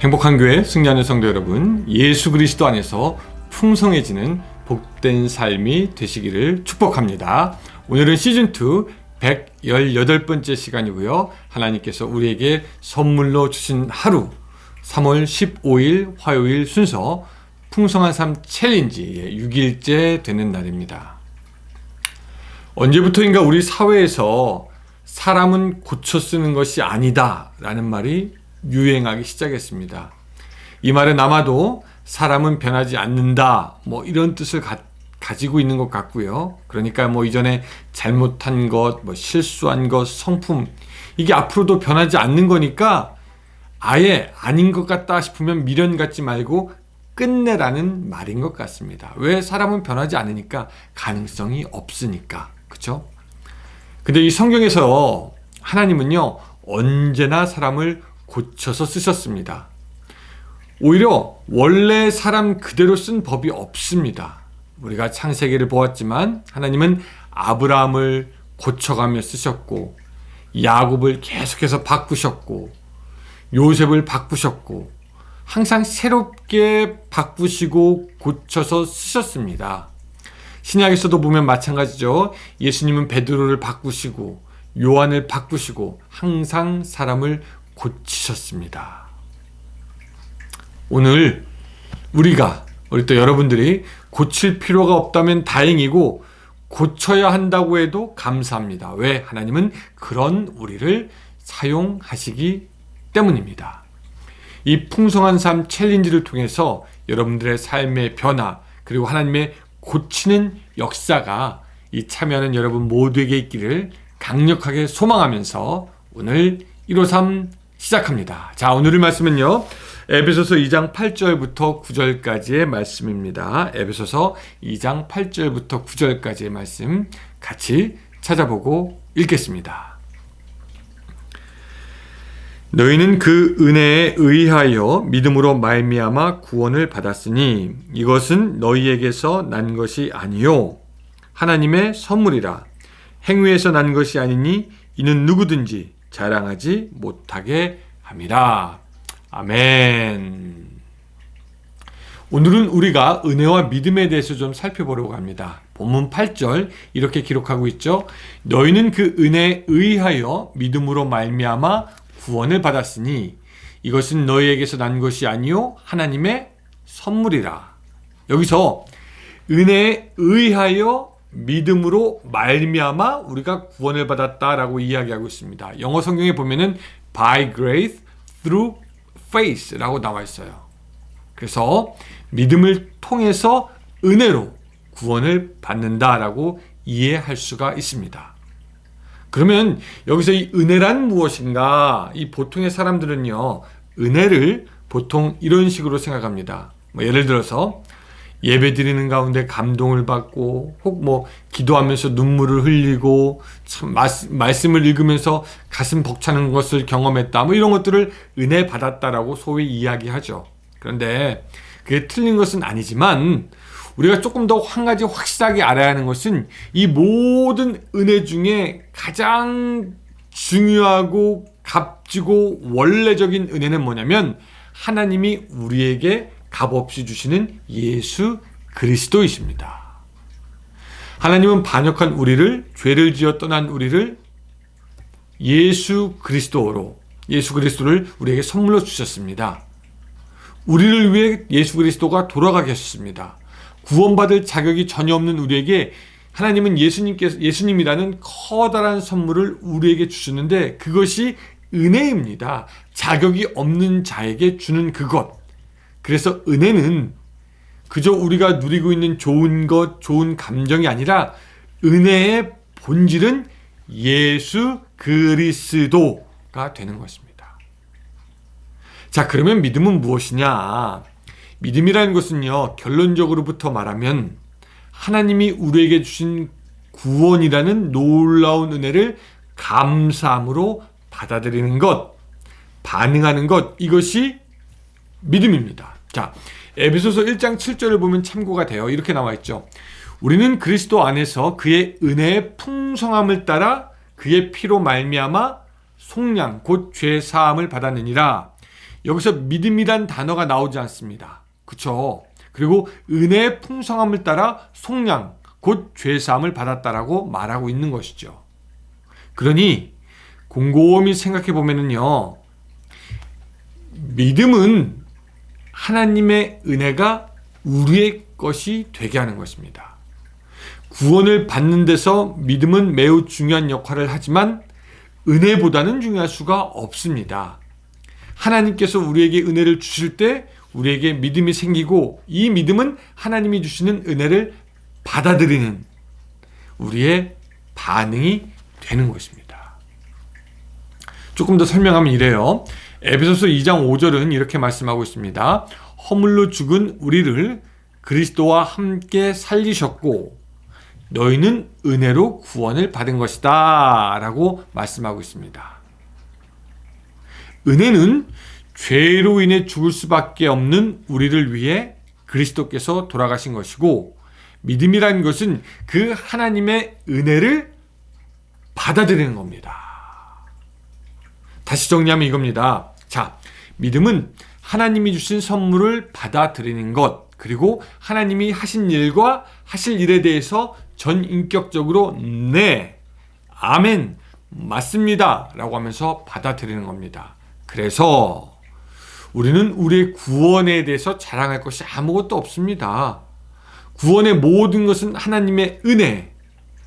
행복한 교회 승리하는 성도 여러분, 예수 그리스도 안에서 풍성해지는 복된 삶이 되시기를 축복합니다. 오늘은 시즌2 118번째 시간이고요. 하나님께서 우리에게 선물로 주신 하루 3월 15일 화요일 순서 풍성한 삶 챌린지의 6일째 되는 날입니다. 언제부터인가 우리 사회에서 사람은 고쳐 쓰는 것이 아니다 라는 말이 유행하기 시작했습니다. 이 말은 아마도 사람은 변하지 않는다 이런 뜻을 가지고 있는 것 같고요. 그러니까 이전에 잘못한 것, 실수한 것, 성품 이게 앞으로도 변하지 않는 거니까 아예 아닌 것 같다 싶으면 미련 갖지 말고 끝내라는 말인 것 같습니다. 왜? 사람은 변하지 않으니까, 가능성이 없으니까. 그렇죠? 근데 이 성경에서 하나님은요 언제나 사람을 고쳐서 쓰셨습니다. 오히려 원래 사람 그대로 쓴 법이 없습니다. 우리가 창세기를 보았지만 하나님은 아브라함을 고쳐가며 쓰셨고, 야곱을 계속해서 바꾸셨고, 요셉을 바꾸셨고, 항상 새롭게 바꾸시고 고쳐서 쓰셨습니다. 신약에서도 보면 마찬가지죠. 예수님은 베드로를 바꾸시고 요한을 바꾸시고 항상 사람을 고치셨습니다. 오늘 우리 또 여러분들이 고칠 필요가 없다면 다행이고 고쳐야 한다고 해도 감사합니다. 왜? 하나님은 그런 우리를 사용하시기 때문입니다. 이 풍성한 삶 챌린지를 통해서 여러분들의 삶의 변화 그리고 하나님의 고치는 역사가 이 참여하는 여러분 모두에게 있기를 강력하게 소망하면서 오늘 153 시작합니다. 자, 오늘의 말씀은요, 에베소서 2장 8절부터 9절까지의 말씀입니다. 에베소서 2장 8절부터 9절까지의 말씀 같이 찾아보고 읽겠습니다. 너희는 그 은혜에 의하여 믿음으로 말미암아 구원을 받았으니 이것은 너희에게서 난 것이 아니요 하나님의 선물이라. 행위에서 난 것이 아니니 이는 누구든지 자랑하지 못하게 함이라. 아멘. 오늘은 우리가 은혜와 믿음에 대해서 좀 살펴보려고 합니다. 본문 8절 이렇게 기록하고 있죠. 너희는 그 은혜에 의하여 믿음으로 말미암아 구원을 받았으니 이것은 너희에게서 난 것이 아니요 하나님의 선물이라. 여기서 은혜에 의하여 믿음으로 말미암아 우리가 구원을 받았다라고 이야기하고 있습니다. 영어 성경에 보면은 by grace through faith라고 나와 있어요. 그래서 믿음을 통해서 은혜로 구원을 받는다라고 이해할 수가 있습니다. 그러면 여기서 이 은혜란 무엇인가? 이 보통의 사람들은요, 은혜를 보통 이런 식으로 생각합니다. 예를 들어서 예배 드리는 가운데 감동을 받고, 혹 기도하면서 눈물을 흘리고, 참 말씀을 읽으면서 가슴 벅차는 것을 경험했다. 이런 것들을 은혜 받았다라고 소위 이야기하죠. 그런데 그게 틀린 것은 아니지만 우리가 조금 더 한 가지 확실하게 알아야 하는 것은 이 모든 은혜 중에 가장 중요하고 값지고 원래적인 은혜는 뭐냐면 하나님이 우리에게 값없이 주시는 예수 그리스도이십니다. 하나님은 반역한 우리를, 죄를 지어 떠난 우리를 예수 그리스도를 우리에게 선물로 주셨습니다. 우리를 위해 예수 그리스도가 돌아가게 하셨습니다. 구원받을 자격이 전혀 없는 우리에게 하나님은 예수님이라는 커다란 선물을 우리에게 주셨는데 그것이 은혜입니다. 자격이 없는 자에게 주는 그것. 그래서 은혜는 그저 우리가 누리고 있는 좋은 것, 좋은 감정이 아니라 은혜의 본질은 예수 그리스도가 되는 것입니다. 자, 그러면 믿음은 무엇이냐? 믿음이라는 것은요, 결론적으로부터 말하면 하나님이 우리에게 주신 구원이라는 놀라운 은혜를 감사함으로 받아들이는 것, 반응하는 것, 이것이 믿음입니다. 자, 에베소서 1장 7절을 보면 참고가 돼요. 이렇게 나와 있죠. 우리는 그리스도 안에서 그의 은혜의 풍성함을 따라 그의 피로 말미암아 속량 곧 죄 사함을 받았느니라. 여기서 믿음이란 단어가 나오지 않습니다. 그쵸? 그리고 은혜의 풍성함을 따라 속량, 곧 죄사함을 받았다라고 말하고 있는 것이죠. 그러니 곰곰이 생각해 보면은요, 믿음은 하나님의 은혜가 우리의 것이 되게 하는 것입니다. 구원을 받는 데서 믿음은 매우 중요한 역할을 하지만 은혜보다는 중요할 수가 없습니다. 하나님께서 우리에게 은혜를 주실 때 우리에게 믿음이 생기고, 이 믿음은 하나님이 주시는 은혜를 받아들이는 우리의 반응이 되는 것입니다. 조금 더 설명하면 이래요. 에베소서 2장 5절은 이렇게 말씀하고 있습니다. 허물로 죽은 우리를 그리스도와 함께 살리셨고 너희는 은혜로 구원을 받은 것이다 라고 말씀하고 있습니다. 은혜는 죄로 인해 죽을 수밖에 없는 우리를 위해 그리스도께서 돌아가신 것이고, 믿음이라는 것은 그 하나님의 은혜를 받아들이는 겁니다. 다시 정리하면 이겁니다. 자, 믿음은 하나님이 주신 선물을 받아들이는 것, 그리고 하나님이 하신 일과 하실 일에 대해서 전인격적으로 네, 아멘, 맞습니다 라고 하면서 받아들이는 겁니다. 그래서 우리는 우리의 구원에 대해서 자랑할 것이 아무것도 없습니다. 구원의 모든 것은 하나님의 은혜,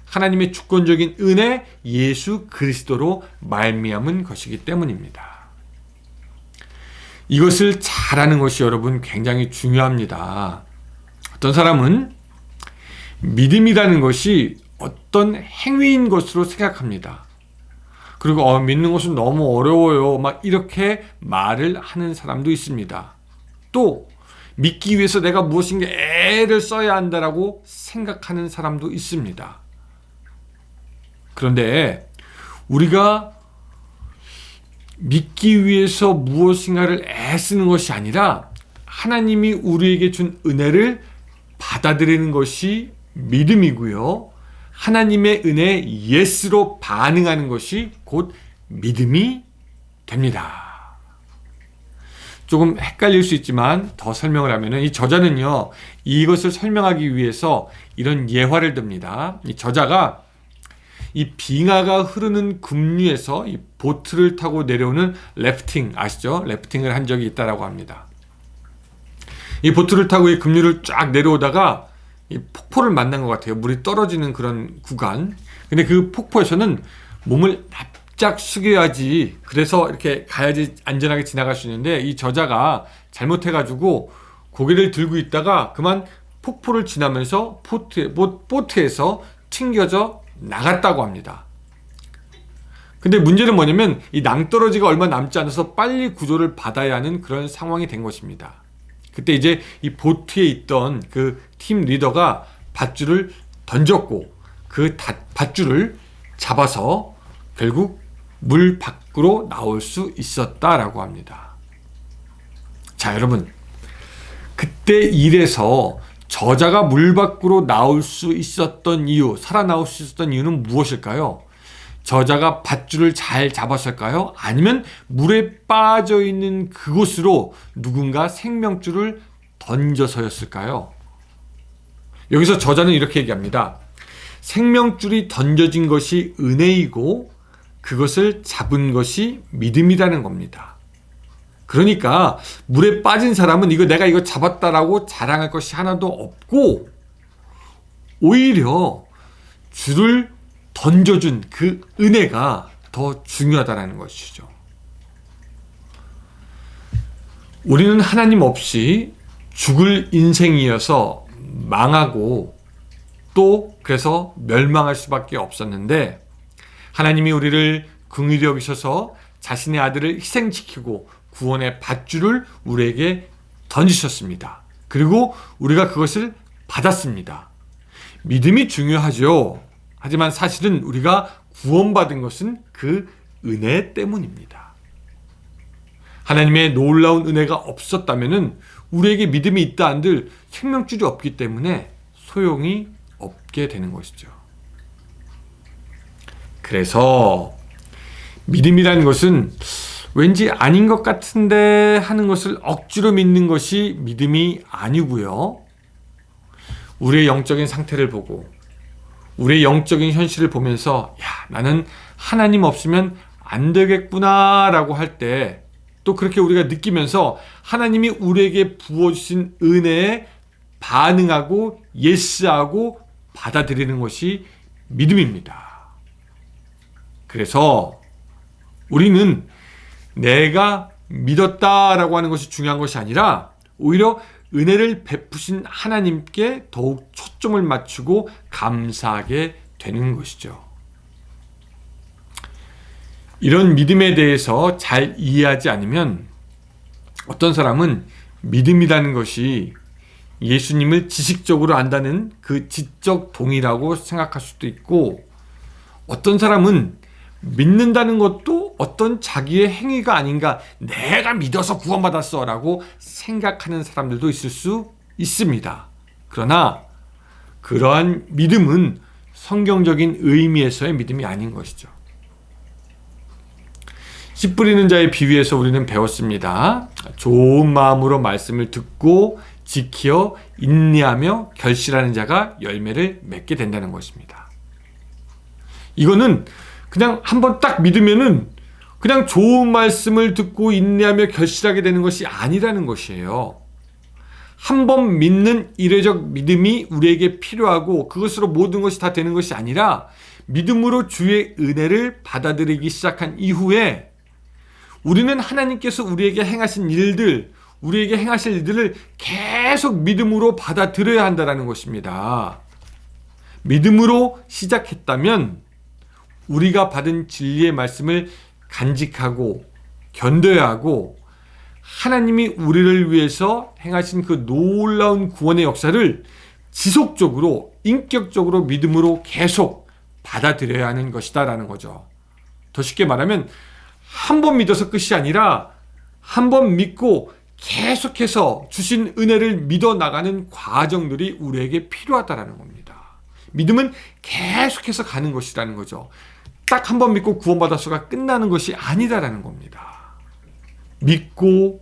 하나님의 주권적인 은혜, 예수 그리스도로 말미암은 것이기 때문입니다. 이것을 잘하는 것이 여러분 굉장히 중요합니다. 어떤 사람은 믿음이라는 것이 어떤 행위인 것으로 생각합니다. 그리고 믿는 것은 너무 어려워요, 막 이렇게 말을 하는 사람도 있습니다. 또 믿기 위해서 내가 무엇인가 애를 써야 한다라고 생각하는 사람도 있습니다. 그런데 우리가 믿기 위해서 무엇인가를 애쓰는 것이 아니라 하나님이 우리에게 준 은혜를 받아들이는 것이 믿음이고요. 하나님의 은혜에 예스로 반응하는 것이 곧 믿음이 됩니다. 조금 헷갈릴 수 있지만 더 설명을 하면은, 이 저자는요, 이것을 설명하기 위해서 이런 예화를 듭니다. 이 저자가 이 빙하가 흐르는 급류에서 이 보트를 타고 내려오는 래프팅, 아시죠? 래프팅을 한 적이 있다라고 합니다. 이 보트를 타고 이 급류를 쫙 내려오다가 이 폭포를 만난 것 같아요. 물이 떨어지는 그런 구간. 근데 그 폭포에서는 몸을 납작 숙여야지, 그래서 이렇게 가야지 안전하게 지나갈 수 있는데, 이 저자가 잘못해가지고 고개를 들고 있다가 그만 폭포를 지나면서 보트에서 튕겨져 나갔다고 합니다. 근데 문제는 뭐냐면 이 낭떠러지가 얼마 남지 않아서 빨리 구조를 받아야 하는 그런 상황이 된 것입니다. 그때 이제 이 보트에 있던 그 팀 리더가 밧줄을 던졌고 그 밧줄을 잡아서 결국 물 밖으로 나올 수 있었다라고 합니다. 자, 여러분, 그때 일에서 저자가 물 밖으로 나올 수 있었던 이유, 살아나올 수 있었던 이유는 무엇일까요? 저자가 밧줄을 잘 잡았을까요? 아니면 물에 빠져 있는 그곳으로 누군가 생명줄을 던져서였을까요? 여기서 저자는 이렇게 얘기합니다. 생명줄이 던져진 것이 은혜이고 그것을 잡은 것이 믿음이라는 겁니다. 그러니까 물에 빠진 사람은 내가 이거 잡았다라고 자랑할 것이 하나도 없고, 오히려 줄을 던져준 그 은혜가 더 중요하다는 것이죠. 우리는 하나님 없이 죽을 인생이어서 망하고 또 그래서 멸망할 수밖에 없었는데, 하나님이 우리를 긍휼히 여기셔서 자신의 아들을 희생시키고 구원의 밧줄을 우리에게 던지셨습니다. 그리고 우리가 그것을 받았습니다. 믿음이 중요하죠. 하지만 사실은 우리가 구원받은 것은 그 은혜 때문입니다. 하나님의 놀라운 은혜가 없었다면 우리에게 믿음이 있다 한들 생명줄이 없기 때문에 소용이 없게 되는 것이죠. 그래서 믿음이라는 것은 왠지 아닌 것 같은데 하는 것을 억지로 믿는 것이 믿음이 아니고요. 우리의 영적인 상태를 보고 우리의 영적인 현실을 보면서 야, 나는 하나님 없으면 안 되겠구나 라고 할 때 또 그렇게 우리가 느끼면서 하나님이 우리에게 부어주신 은혜에 반응하고 예스하고 받아들이는 것이 믿음입니다. 그래서 우리는 내가 믿었다라고 하는 것이 중요한 것이 아니라 오히려 은혜를 베푸신 하나님께 더욱 초점을 맞추고 감사하게 되는 것이죠. 이런 믿음에 대해서 잘 이해하지 않으면 어떤 사람은 믿음이라는 것이 예수님을 지식적으로 안다는 그 지적 동의라고 생각할 수도 있고, 어떤 사람은 믿는다는 것도 어떤 자기의 행위가 아닌가, 내가 믿어서 구원받았어 라고 생각하는 사람들도 있을 수 있습니다. 그러나 그러한 믿음은 성경적인 의미에서의 믿음이 아닌 것이죠. 씨 뿌리는 자의 비유에서 우리는 배웠습니다. 좋은 마음으로 말씀을 듣고 지키어 인내하며 결실하는 자가 열매를 맺게 된다는 것입니다. 이거는 그냥 한번 딱 믿으면은 그냥 좋은 말씀을 듣고 인내하며 결실하게 되는 것이 아니라는 것이에요. 한번 믿는 이례적 믿음이 우리에게 필요하고 그것으로 모든 것이 다 되는 것이 아니라, 믿음으로 주의 은혜를 받아들이기 시작한 이후에 우리는 하나님께서 우리에게 행하신 일들, 우리에게 행하실 일들을 계속 믿음으로 받아들여야 한다는 것입니다. 믿음으로 시작했다면 우리가 받은 진리의 말씀을 간직하고 견뎌야 하고, 하나님이 우리를 위해서 행하신 그 놀라운 구원의 역사를 지속적으로 인격적으로 믿음으로 계속 받아들여야 하는 것이다라는 거죠. 더 쉽게 말하면 한 번 믿어서 끝이 아니라 한 번 믿고 계속해서 주신 은혜를 믿어 나가는 과정들이 우리에게 필요하다라는 겁니다. 믿음은 계속해서 가는 것이라는 거죠. 딱 한 번 믿고 구원받았어가 끝나는 것이 아니다라는 겁니다. 믿고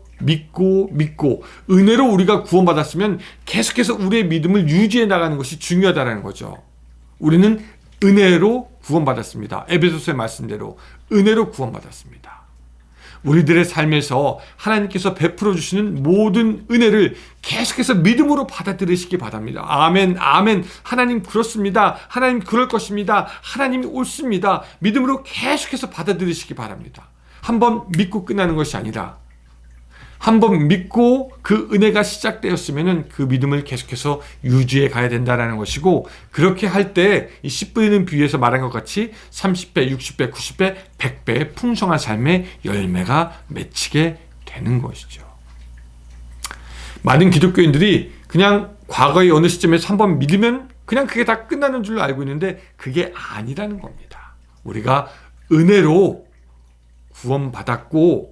은혜로 우리가 구원받았으면 계속해서 우리의 믿음을 유지해 나가는 것이 중요하다라는 거죠. 우리는 은혜로 구원받았습니다. 에베소서의 말씀대로 은혜로 구원받았습니다. 우리들의 삶에서 하나님께서 베풀어 주시는 모든 은혜를 계속해서 믿음으로 받아들이시기 바랍니다. 아멘, 아멘. 하나님 그렇습니다. 하나님 그럴 것입니다. 하나님이 옳습니다. 믿음으로 계속해서 받아들이시기 바랍니다. 한번 믿고 끝나는 것이 아니라 한번 믿고 그 은혜가 시작되었으면 그 믿음을 계속해서 유지해 가야 된다는 것이고, 그렇게 할 때 이 씨 뿌리는 비유에서 말한 것 같이 30배, 60배, 90배, 100배의 풍성한 삶의 열매가 맺히게 되는 것이죠. 많은 기독교인들이 그냥 과거의 어느 시점에서 한번 믿으면 그냥 그게 다 끝나는 줄로 알고 있는데 그게 아니라는 겁니다. 우리가 은혜로 구원받았고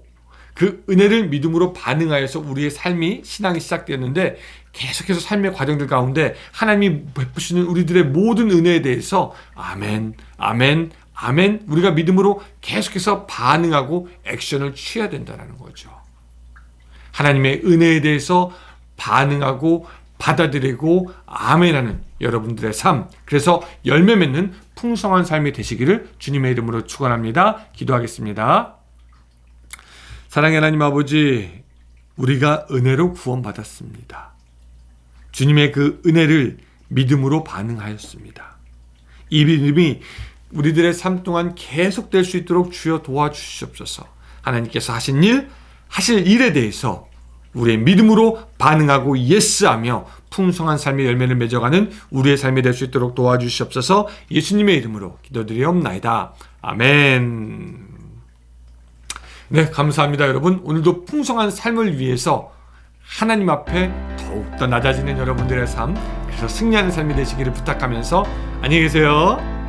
그 은혜를 믿음으로 반응하여서 우리의 삶이, 신앙이 시작되었는데, 계속해서 삶의 과정들 가운데 하나님이 베푸시는 우리들의 모든 은혜에 대해서 아멘, 아멘, 아멘, 우리가 믿음으로 계속해서 반응하고 액션을 취해야 된다는 거죠. 하나님의 은혜에 대해서 반응하고 받아들이고 아멘하는 여러분들의 삶, 그래서 열매 맺는 풍성한 삶이 되시기를 주님의 이름으로 축원합니다. 기도하겠습니다. 사랑의 하나님 아버지, 우리가 은혜로 구원받았습니다. 주님의 그 은혜를 믿음으로 반응하였습니다. 이 믿음이 우리들의 삶 동안 계속될 수 있도록 주여 도와주시옵소서. 하나님께서 하실 일에 대해서 우리의 믿음으로 반응하고 예스하며 풍성한 삶의 열매를 맺어가는 우리의 삶이 될 수 있도록 도와주시옵소서. 예수님의 이름으로 기도드리옵나이다. 아멘. 네, 감사합니다. 여러분, 오늘도 풍성한 삶을 위해서 하나님 앞에 더욱더 낮아지는 여러분들의 삶, 그래서 승리하는 삶이 되시기를 부탁하면서 안녕히 계세요.